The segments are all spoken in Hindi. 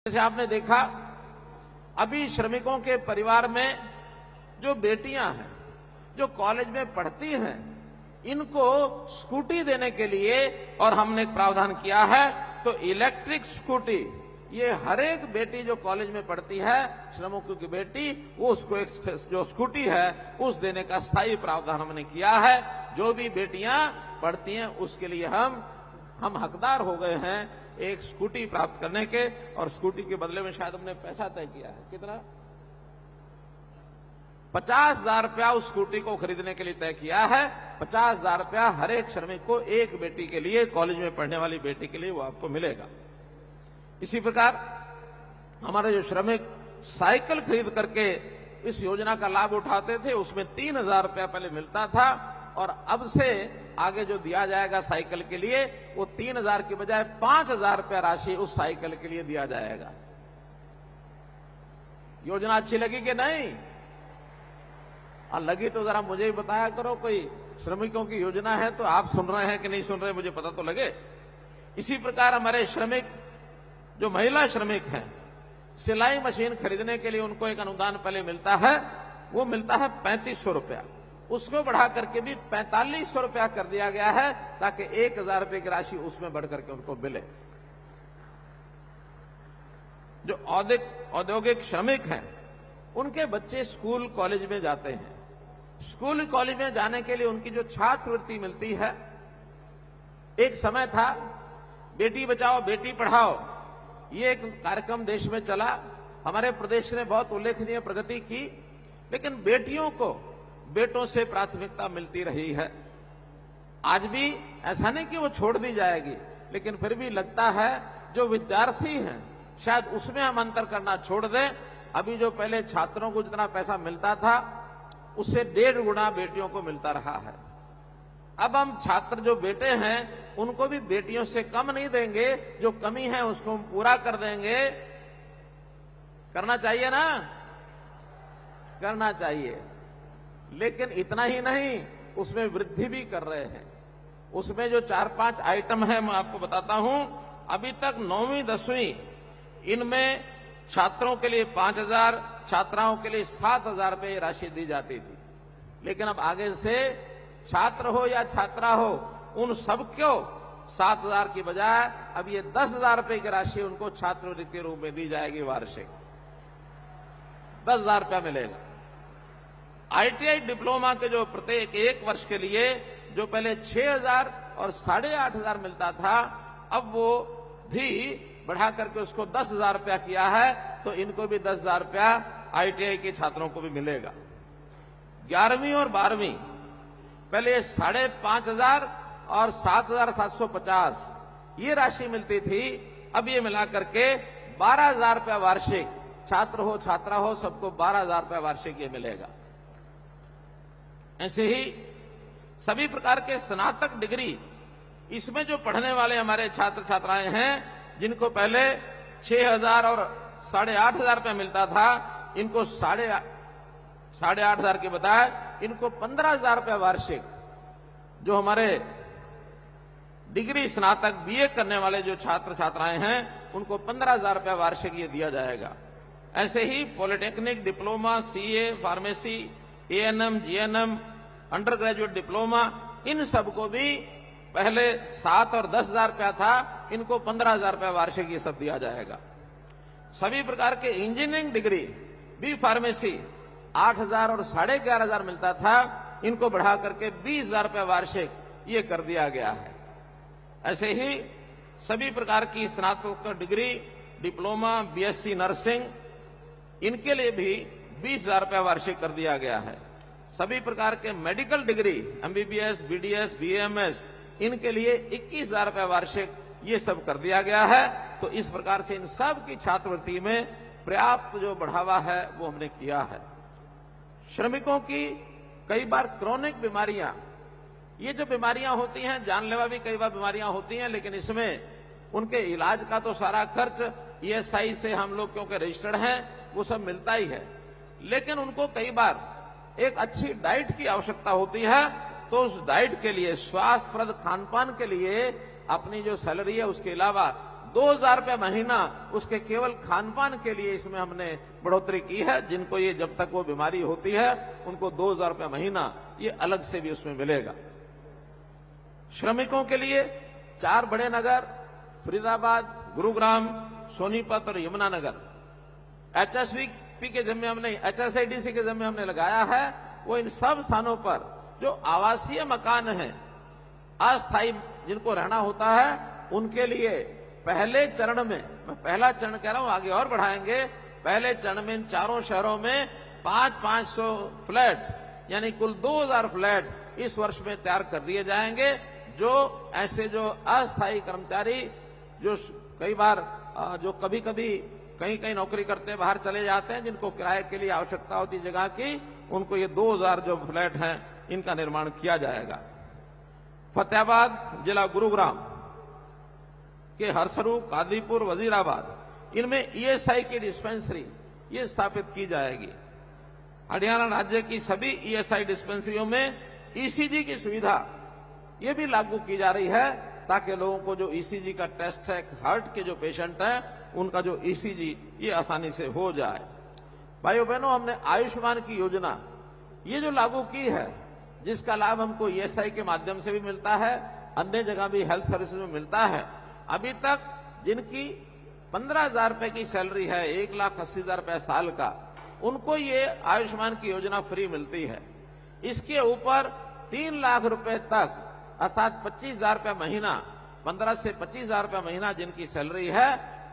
जैसे आपने देखा अभी श्रमिकों के परिवार में जो बेटियां हैं जो कॉलेज में पढ़ती हैं, इनको स्कूटी देने के लिए और हमने एक प्रावधान किया है। तो इलेक्ट्रिक स्कूटी ये हर एक बेटी जो कॉलेज में पढ़ती है, श्रमिकों की बेटी, वो उसको एक जो स्कूटी है उस देने का स्थायी प्रावधान हमने किया है। जो भी बेटियां पढ़ती हैं उसके लिए हम हकदार हो गए हैं एक स्कूटी प्राप्त करने के, और स्कूटी के बदले में शायद हमने पैसा तय किया है। कितना? 50,000 रुपया उस स्कूटी को खरीदने के लिए तय किया है। 50,000 रुपया हर एक श्रमिक को, एक बेटी के लिए, कॉलेज में पढ़ने वाली बेटी के लिए वो आपको मिलेगा। इसी प्रकार हमारे जो श्रमिक साइकिल खरीद करके इस योजना का लाभ उठाते थे, उसमें 3,000 रुपया पहले मिलता था, और अब से आगे जो दिया जाएगा साइकिल के लिए वो 3,000 की बजाय 5,000 रुपया राशि उस साइकिल के लिए दिया जाएगा। योजना अच्छी लगी कि नहीं? और लगी तो जरा मुझे ही बताया करो, कोई श्रमिकों की योजना है तो आप सुन रहे हैं कि नहीं सुन रहे, मुझे पता तो लगे। इसी प्रकार हमारे श्रमिक जो महिला श्रमिक हैं, सिलाई मशीन खरीदने के लिए उनको एक अनुदान पहले मिलता है, वो मिलता है 3,500 रुपया। उसको बढ़ा करके भी 4,500 रुपया कर दिया गया है, ताकि 1,000 रुपये की राशि उसमें बढ़ करके उनको मिले। जो औद्योगिक श्रमिक हैं, उनके बच्चे स्कूल कॉलेज में जाते हैं। स्कूल कॉलेज में जाने के लिए उनकी जो छात्रवृत्ति मिलती है, एक समय था बेटी बचाओ बेटी पढ़ाओ, ये एक कार्यक्रम देश में चला। हमारे प्रदेश ने बहुत उल्लेखनीय प्रगति की, लेकिन बेटियों को बेटों से प्राथमिकता मिलती रही है। आज भी ऐसा नहीं कि वो छोड़ दी जाएगी, लेकिन फिर भी लगता है जो विद्यार्थी हैं शायद उसमें हम अंतर करना छोड़ दें। अभी जो पहले छात्रों को जितना पैसा मिलता था उससे 1.5 गुना बेटियों को मिलता रहा है। अब हम छात्र जो बेटे हैं उनको भी बेटियों से कम नहीं देंगे, जो कमी है उसको हम पूरा कर देंगे। करना चाहिए ना? करना चाहिए, लेकिन इतना ही नहीं, उसमें वृद्धि भी कर रहे हैं। उसमें जो 4-5 आइटम है मैं आपको बताता हूं। अभी तक 9वीं 10वीं इनमें छात्रों के लिए 5,000, छात्राओं के लिए 7,000 रुपये राशि दी जाती थी, लेकिन अब आगे से छात्र हो या छात्रा हो, उन सबको 7,000 की बजाय अब ये 10,000 रुपये की राशि उनको छात्रवृत्ति के रूप में दी जाएगी। वार्षिक 10,000 रुपया मिलेगा। ITI डिप्लोमा के जो प्रत्येक 1 वर्ष के लिए जो पहले 6,000 और 8,500 मिलता था, अब वो भी बढ़ा करके उसको 10,000 रुपया किया है। तो इनको भी 10,000 रुपया ITI के छात्रों को भी मिलेगा। 11वीं और 12वीं पहले 5,500 और 7,750 ये राशि मिलती थी, अब ये मिला करके 12,000 रुपया वार्षिक, छात्र हो छात्रा हो सबको 12,000 रुपया वार्षिक ये मिलेगा। ऐसे ही सभी प्रकार के स्नातक डिग्री, इसमें जो पढ़ने वाले हमारे छात्र छात्राएं हैं, जिनको पहले 6,000 और 8,500 रुपया मिलता था, इनको 8,500 के बजाय इनको 15,000 रुपया वार्षिक, जो हमारे डिग्री स्नातक BA करने वाले जो छात्र छात्राएं हैं उनको 15,000 रुपया वार्षिक ये दिया जाएगा। ऐसे ही polytechnic, diploma, CA, pharmacy, ANM, GNM, under graduate diploma, इन सबको भी पहले 7 और 10,000 रुपया था, इनको 15,000 रुपया वार्षिक ये सब दिया जाएगा। सभी प्रकार के इंजीनियरिंग डिग्री, B फार्मेसी 8,000 और 11,500 मिलता था, इनको बढ़ा करके 20,000 रुपया वार्षिक ये कर दिया गया है। ऐसे ही सभी प्रकार की स्नातकोत्तर डिग्री, डिप्लोमा, BSc नर्सिंग, इनके लिए भी 20,000 रुपया वार्षिक कर दिया गया है। सभी प्रकार के medical degree, MBBS, BDS, BAMS, इनके लिए 21,000 रुपया वार्षिक ये सब कर दिया गया है। तो इस प्रकार से इन सब की छात्रवृत्ति में पर्याप्त जो बढ़ावा है वो हमने किया है। श्रमिकों की कई बार क्रोनिक बीमारियां, ये जो बीमारियां होती हैं, जानलेवा भी कई बार बीमारियां होती हैं, लेकिन इसमें उनके इलाज का तो सारा खर्च ESI से हम लोग क्योंकि रजिस्टर्ड हैं वो सब मिलता ही है, लेकिन उनको कई बार एक अच्छी डाइट की आवश्यकता होती है। तो उस डाइट के लिए, स्वास्थ्यप्रद खान पान के लिए अपनी जो सैलरी है उसके अलावा 2,000 रुपये महीना उसके केवल खान पान के लिए इसमें हमने बढ़ोतरी की है। जिनको ये जब तक वो बीमारी होती है उनको 2,000 रुपये महीना ये अलग से भी उसमें मिलेगा। श्रमिकों के लिए 4 बड़े नगर फरीदाबाद, गुरुग्राम, सोनीपत और यमुनानगर HSVP के जिम्मे हमने, HSIDC के जिम्मे हमने लगाया है। वो इन सब स्थानों पर जो आवासीय मकान हैं, अस्थायी जिनको रहना होता है, उनके लिए पहले चरण में, मैं पहला चरण कह रहा हूं, आगे और बढ़ाएंगे, पहले चरण में इन चारों शहरों में 500 फ्लैट यानी कुल 2,000 फ्लैट इस वर्ष में तैयार कर दिए जाएंगे। जो ऐसे जो अस्थायी कर्मचारी जो कई बार जो कभी कभी कहीं नौकरी करते बाहर चले जाते हैं, जिनको किराए के लिए आवश्यकता होती जगह की, उनको ये 2,000 जो फ्लैट हैं इनका निर्माण किया जाएगा। फतेहाबाद जिला गुरुग्राम के हरसरू, कादीपुर, वजीराबाद, इनमें ESI की डिस्पेंसरी ये स्थापित की जाएगी। हरियाणा राज्य की सभी ESI डिस्पेंसरियों में ECG की सुविधा ये भी लागू की जा रही है, ताकि लोगों को जो ECG का टेस्ट है, हार्ट के जो पेशेंट हैं, उनका जो ECG ये आसानी से हो जाए। भाइयों बहनों, हमने आयुष्मान की योजना ये जो लागू की है, जिसका लाभ हमको ESI के माध्यम से भी मिलता है, अन्य जगह भी हेल्थ सर्विस में मिलता है। अभी तक जिनकी 15,000 रुपए की सैलरी है, 1,80,000 रुपए साल का, उनको ये आयुष्मान की योजना फ्री मिलती है। इसके ऊपर 3 लाख रुपए तक अर्थात 25,000 रुपए महीना, 15 से 25,000 रुपए महीना जिनकी सैलरी है,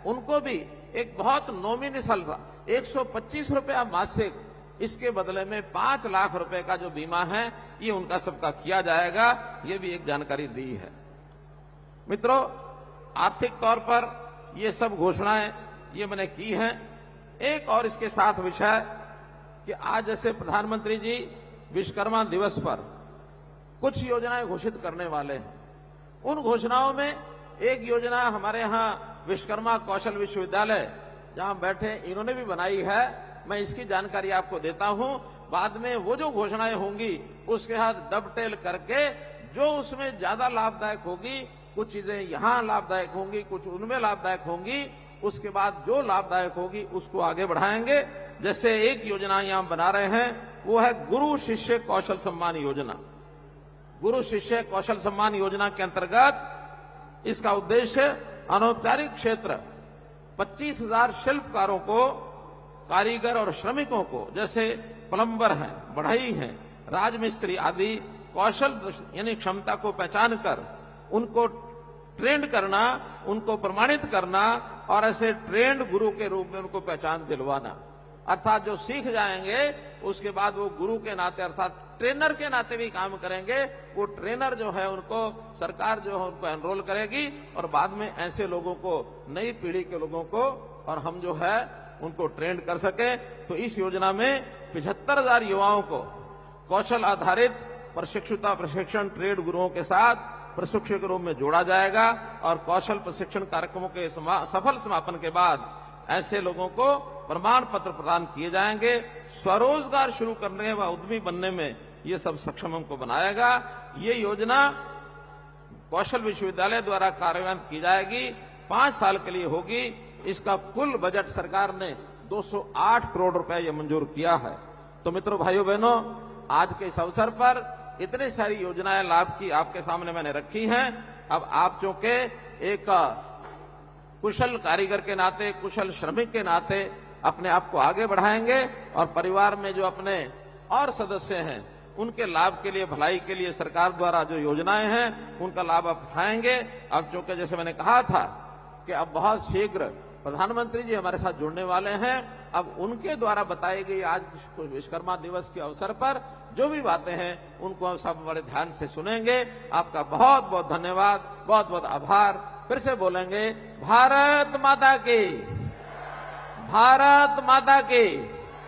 उनको भी एक बहुत नॉमिनल सा 125 रुपया मासिक, इसके बदले में 5 लाख रुपए का जो बीमा है ये उनका सबका किया जाएगा। ये भी एक जानकारी दी है। मित्रों, आर्थिक तौर पर ये सब घोषणाएं ये मैंने की हैं। एक और इसके साथ विषय कि आज जैसे प्रधानमंत्री जी विश्वकर्मा दिवस पर कुछ योजनाएं घोषित करने वाले हैं। उन घोषणाओं में एक योजना हमारे यहाँ विश्वकर्मा कौशल विश्वविद्यालय जहां बैठे इन्होंने भी बनाई है। मैं इसकी जानकारी आपको देता हूं। बाद में वो जो घोषणाएं होंगी उसके साथ डबटेल करके जो उसमें ज्यादा लाभदायक होगी, कुछ चीजें यहां लाभदायक होंगी, कुछ उनमें लाभदायक होंगी, उसके बाद जो लाभदायक होगी उसको आगे बढ़ाएंगे। जैसे एक योजना यहां बना रहे हैं, वो है गुरु शिष्य कौशल सम्मान योजना। गुरु शिष्य कौशल सम्मान योजना के अंतर्गत इसका उद्देश्य अनौपचारिक क्षेत्र 25,000 शिल्पकारों को, कारीगर और श्रमिकों को, जैसे प्लम्बर हैं, बढ़ई हैं, राजमिस्त्री आदि कौशल यानी क्षमता को पहचान कर उनको ट्रेंड करना, उनको प्रमाणित करना और ऐसे ट्रेंड गुरु के रूप में उनको पहचान दिलवाना। अर्थात जो सीख जाएंगे उसके बाद वो गुरु के नाते अर्थात ट्रेनर के नाते भी काम करेंगे। वो ट्रेनर जो है उनको सरकार जो है उनको एनरोल करेगी और बाद में ऐसे लोगों को, नई पीढ़ी के लोगों को, और हम जो है उनको ट्रेंड कर सके। तो इस योजना में 75,000 युवाओं को कौशल आधारित प्रशिक्षण ट्रेड गुरुओं के साथ प्रशिक्षक के रूप में जोड़ा जाएगा और कौशल प्रशिक्षण कार्यक्रमों के सफल समापन के बाद ऐसे लोगों को प्रमाण पत्र प्रदान किए जाएंगे। स्वरोजगार शुरू करने व उद्यमी बनने में ये सब सक्षम हमको बनाएगा। ये योजना कौशल विश्वविद्यालय द्वारा कार्यान्वित की जाएगी, 5 साल के लिए होगी। इसका कुल बजट सरकार ने 208 करोड़ रुपए ये मंजूर किया है। तो मित्रों, भाइयों बहनों, आज के इस अवसर पर इतनी सारी योजनाएं लाभ की आपके सामने मैंने रखी हैं। अब आप चूंकि एक कुशल कारीगर के नाते, कुशल श्रमिक के नाते अपने आप को आगे बढ़ाएंगे और परिवार में जो अपने और सदस्य हैं उनके लाभ के लिए, भलाई के लिए सरकार द्वारा जो योजनाएं हैं उनका लाभ आप उठाएंगे। अब चूंकि जैसे मैंने कहा था कि अब बहुत शीघ्र प्रधानमंत्री जी हमारे साथ जुड़ने वाले हैं। अब उनके द्वारा बताई गई आज विश्वकर्मा दिवस के अवसर पर जो भी बातें हैं उनको हम सब बड़े ध्यान से सुनेंगे। आपका बहुत बहुत धन्यवाद, बहुत बहुत आभार। फिर से बोलेंगे, भारत माता की, भारत माता की।